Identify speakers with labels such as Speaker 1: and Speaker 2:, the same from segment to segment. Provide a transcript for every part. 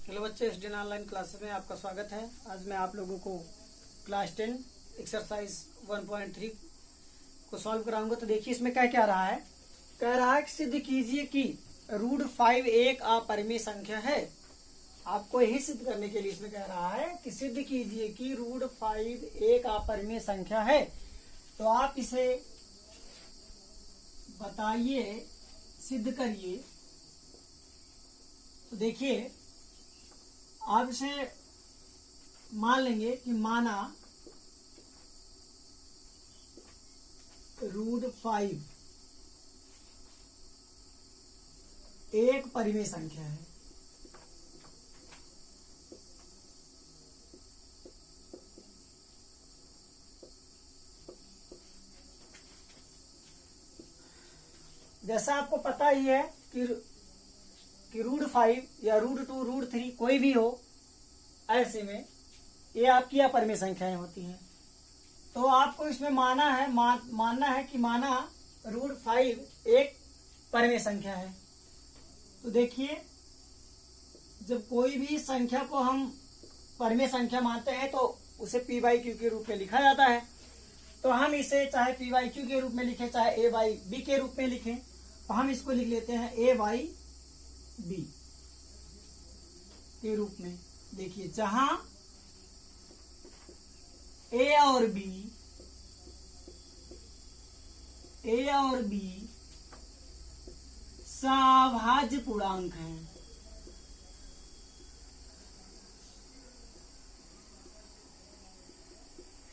Speaker 1: Hello बच्चे, SDN online classes में आपका स्वागत है। आज मैं आप लोगों को क्लास 10 एक्सरसाइज 1.3 को सॉल्व कराऊंगा। तो देखिए इसमें क्या क्या रहा है। कह रहा है कि सिद्ध कीजिए कि √5 एक अपरिमेय संख्या है। आपको यही सिद्ध करने के लिए इसमें कह रहा है कि सिद्ध कीजिए कि √5 एक अपरिमेय संख्या है। तो आप इसे बताइए, सिद्ध करिए। तो देखिए आप इसे मान लेंगे कि माना √5 एक परिमेय संख्या है। जैसा आपको पता ही है कि √5 या √2 √3 कोई भी हो, ऐसे में ये आपकी अपरिमेय संख्याएं होती हैं। तो आपको इसमें मानना है कि माना √5 एक परिमेय संख्या है। तो देखिए जब कोई भी संख्या को हम परिमेय संख्या मानते हैं तो उसे p/q के रूप में लिखा जाता है। तो हम इसे चाहे p/q के रूप में लिखें, चाहे a/b के रूप में लिखें, तो हम इसको लिख लेते हैं a/b के रूप में। देखिए जहां a और b सभाज्य पूर्णांक हैं।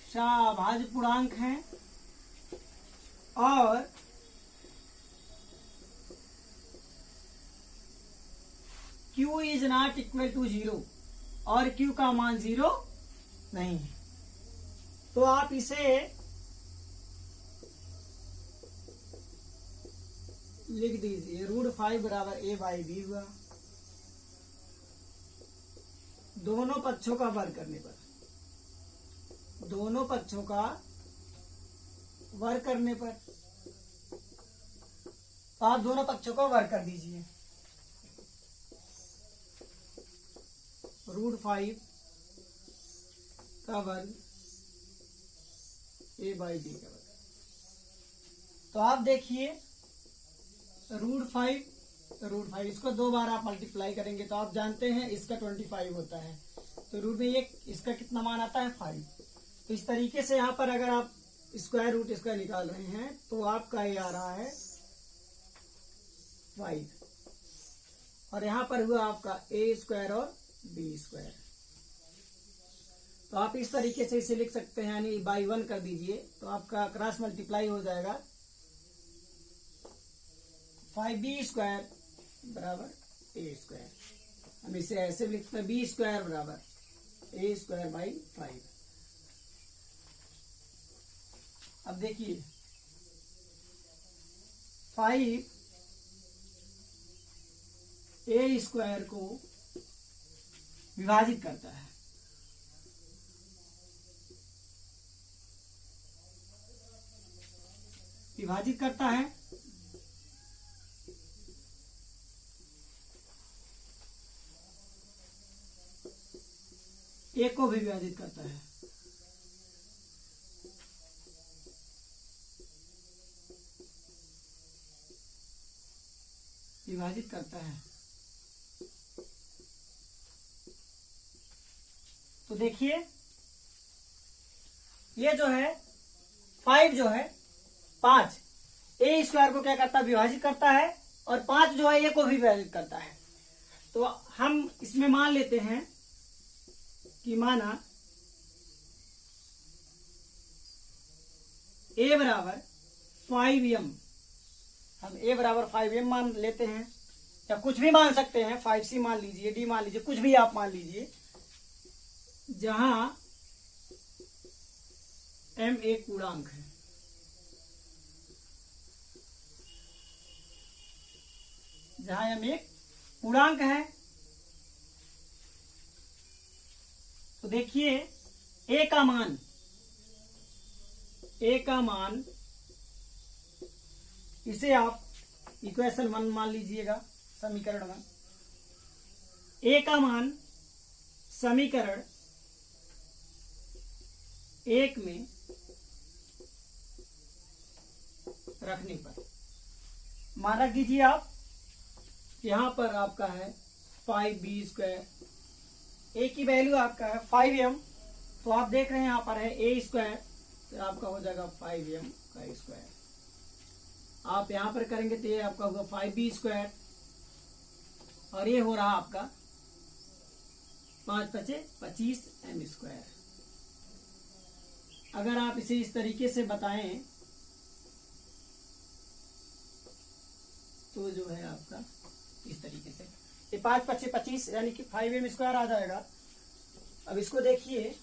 Speaker 1: सभाज्य पूर्णांक हैं और Q is not equal to 0 और Q का मान 0 नहीं है। तो आप इसे लिख दीजिए, √5 बराबर a/b हुआ। दोनों पक्षों का वर्ग करने पर, तो आप दोनों पक्षों का वर्ग कर दीजिए। √5 का वर्ग a/b का वर्ग। तो आप देखिए √5 इसको 2 बार आप मल्टीप्लाई करेंगे तो आप जानते हैं इसका 25 होता है। तो रूट में ये इसका कितना मान आता है 5। तो इस तरीके से यहाँ पर अगर आप स्क्वायर रूट इसका निकाल रहे हैं तो आपका ये आ रहा है 5 और यहाँ पर हुआ आपका a² और b²। तो आप इस तरीके से इसे लिख सकते हैं, यानी बाई 1 कर दीजिए तो आपका क्रॉस मल्टीप्लाई हो जाएगा। 5b² बराबर a²। हम इसे ऐसे लिखते हैं b² बराबर a²/5। अब देखिए 5 a² को विभाजित करता है। a को भी विभाजित करता है। तो देखिए ये जो है 5 जो है 5 a² को क्या करता है, विभाजित करता है, और 5 जो है a को भी विभाजित करता है। तो हम इसमें मान लेते हैं कि माना a बराबर 5m, हम a बराबर 5m मान लेते हैं, या कुछ भी मान सकते हैं, 5c मान लीजिए, d मान लीजिए, कुछ भी आप मान लीजिए, जहां m एक पूर्णांक है। तो देखिए a का मान इसे आप इक्वेशन 1 मान लीजिएगा, समीकरण 1। a का मान समीकरण 1 में रखने पर, माना कीजिए आप यहां पर आपका है 5b², ए की वैल्यू आपका है 5m, तो आप देख रहे हैं यहां पर है a², तो आपका हो जाएगा 5m²। आप यहां पर करेंगे तो ये आपका होगा 5b², और ये हो रहा आपका 5 × 5 = 25m²। अगर आप इसे इस तरीके से बताएं तो जो है आपका इस तरीके से ये 5 × 5 = 25 यानी कि 5m² आ जाएगा। अब इसको देखिए,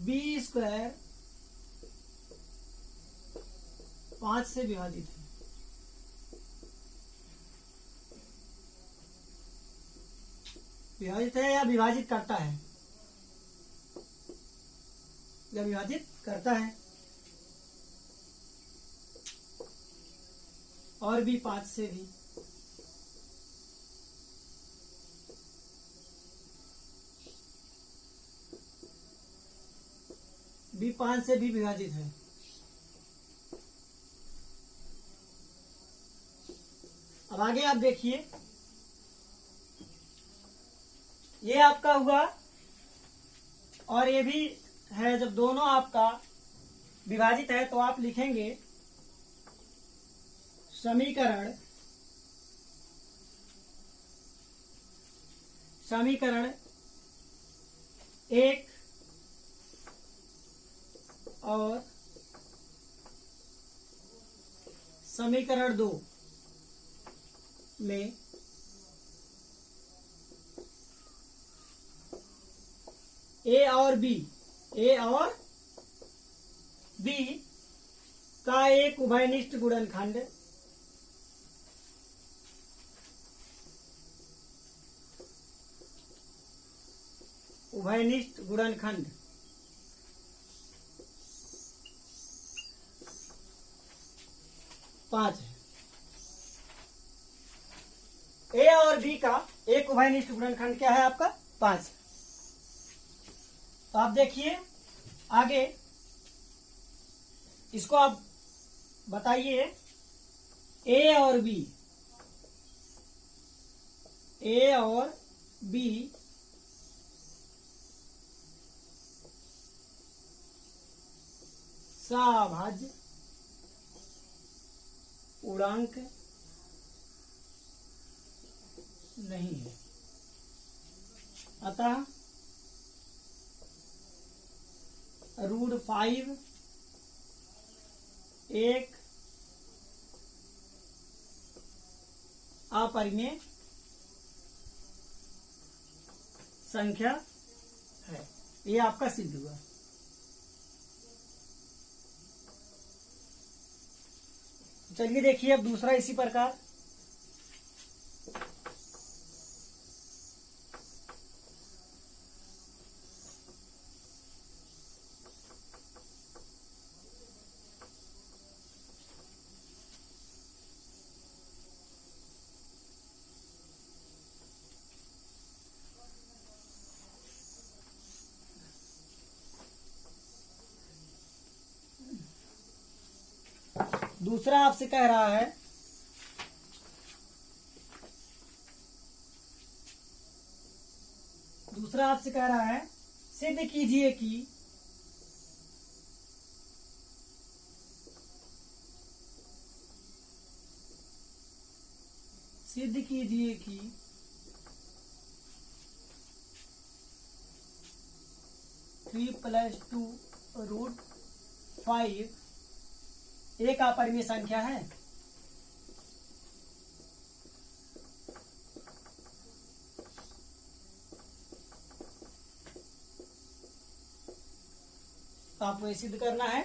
Speaker 1: b² 5 से विभाजित है, विभाजित है या विभाजित करता है, या विभाजित करता है, और भी 5 से भी, भी 5 से भी विभाजित है। अब आगे आप देखिए, ये आपका हुआ और ये भी है। जब दोनों आपका विभाजित है तो आप लिखेंगे समीकरण 1 और समीकरण 2 में ए और बी का एक उभयनिष्ठ गुणनखंड उभयनिष्ठ गुणनखंड 5 है। ए और बी का एक उभयनिष्ठ गुणनखंड क्या है आपका? 5। तो आप देखिए आगे, इसको आप बताइए, ए और बी सभाज्य पूर्णांक नहीं है, अतः √5 एक अपरिमेय संख्या है। ये आपका सिद्ध हुआ। चलिए देखिए अब दूसरा इसी प्रकार, दूसरा आपसे कह रहा है सिद्ध कीजिए कि सिद्ध कीजिए कि 3 + 2 √5 एक अपरिमेय संख्या है। तो आपको ये सिद्ध करना है,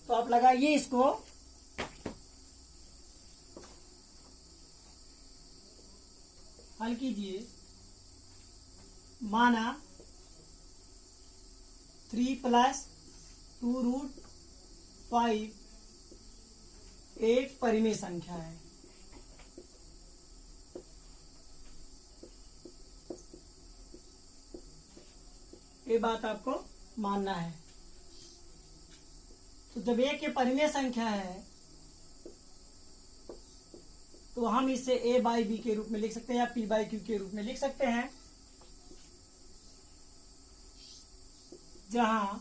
Speaker 1: तो आप लगाइए इसको, हल कीजिए। माना 3 + 2√5 एक परिमेय संख्या है। ये बात आपको मानना है। तो जब एक ये परिमेय संख्या है तो हम इसे a/b के रूप में लिख सकते हैं या p/q के रूप में लिख सकते हैं, जहां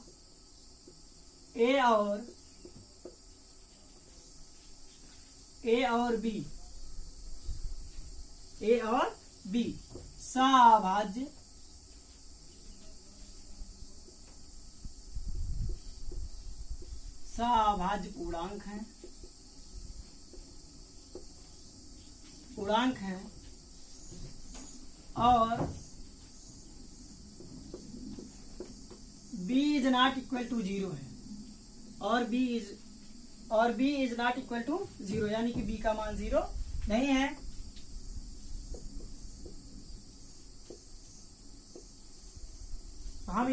Speaker 1: a और b सह अभाज्य पूर्णांक हैं और b is not equal to 0 है और b is not equal to 0, यानी कि b का मान 0 नहीं है। हम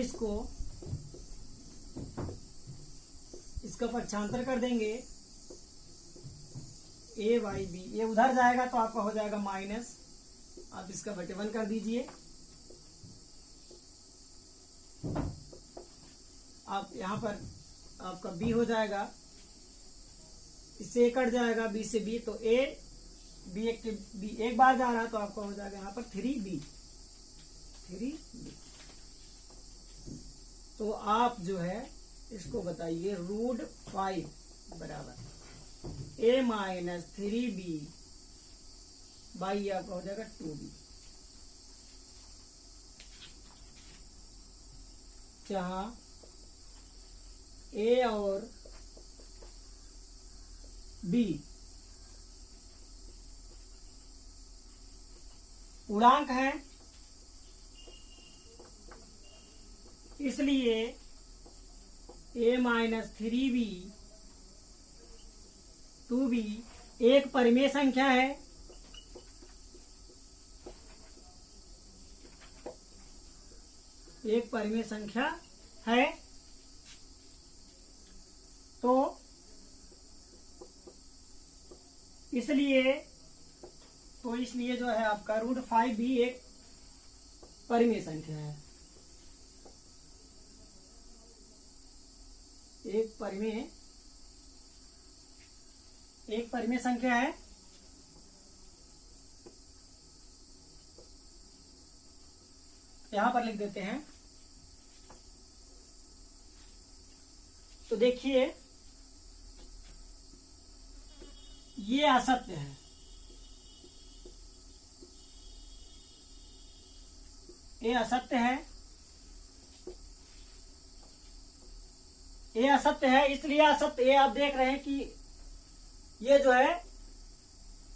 Speaker 1: इसका पक्षांतर कर देंगे a/b, ये उधर जाएगा तो आपका हो जाएगा माइनस, आप इसका बटे 1 कर दीजिए। आप यहाँ पर आपका b हो जाएगा, इससे a कट जाएगा, b से b, तो b एक बार जा रहा है तो आपका हो जाएगा यहाँ पर 3b। तो आप जो है इसको बताइए √5 बराबर a - 3b बाई आपका हो जाएगा 2b, जहां a और b पूर्णांक है, इसलिए a - 3b 2b एक परिमेय संख्या है। एक परिमेय संख्या है, तो इसलिए जो है आपका √5 भी एक परिमेय संख्या है। एक परिमेय संख्या है। यहां पर लिख देते हैं। तो देखिए ये असत्य है, ये असत्य है, ये असत्य है, इसलिए असत्य ये आप देख रहे हैं कि ये जो है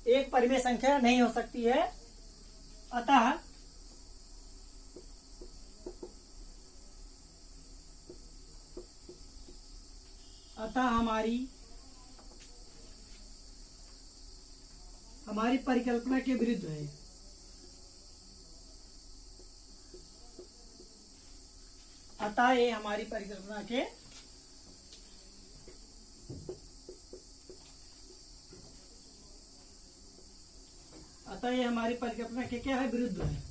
Speaker 1: एक परिमेय संख्या नहीं हो सकती है। अतः हमारी परिकल्पना के विरुद्ध है। अतः ये हमारी परिकल्पना के क्या है, विरुद्ध है।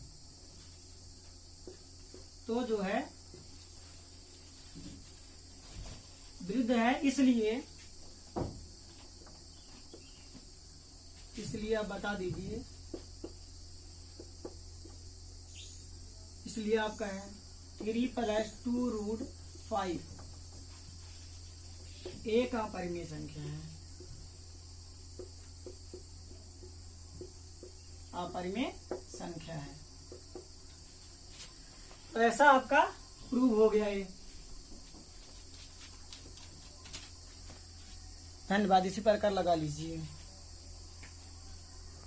Speaker 1: तो जो है विरुद्ध है, इसलिए आप बता दीजिए। इसलिए आपका है 3 + 2√5 एक अपरिमेय संख्या है, अपरिमेय संख्या है। तो ऐसा आपका प्रूव हो गया ये। धन्यवाद। इसी प्रकार लगा लीजिए।